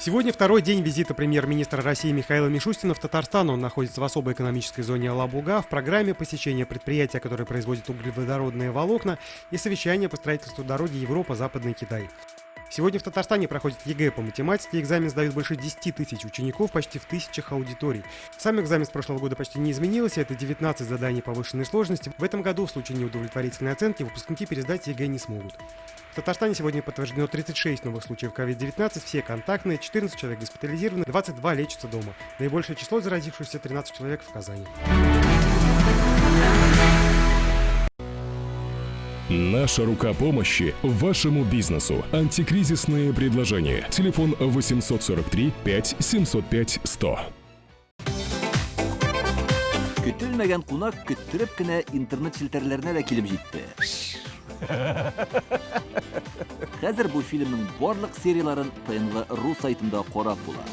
Сегодня второй день визита премьер-министра России Михаила Мишустина в Татарстан. Он находится в особой экономической зоне Алабуга. В программе посещение предприятия, которое производит углеводородные волокна, и совещание по строительству дороги Европа-Западный Китай. Сегодня в Татарстане проходит ЕГЭ по математике. Экзамен сдают больше 10 тысяч учеников, почти в тысячах аудиторий. Сам экзамен с прошлого года почти не изменился. Это 19 заданий повышенной сложности. В этом году в случае неудовлетворительной оценки выпускники пересдать ЕГЭ не смогут. В Татарстане сегодня подтверждено 36 новых случаев COVID-19, все контактные, 14 человек госпитализированы, 22 лечатся дома. Наибольшее число заразившихся 13 человек в Казани. Наша рука помощи вашему бизнесу. Антикризисные предложения. Телефон 843 5 705 100. Көтелмәгән кунак көттүреп кенә интернет челтәрләренә дә килеп җитте. Хәзер бу фильмның барлык серияларын ТНВ.ру сайтында карап була.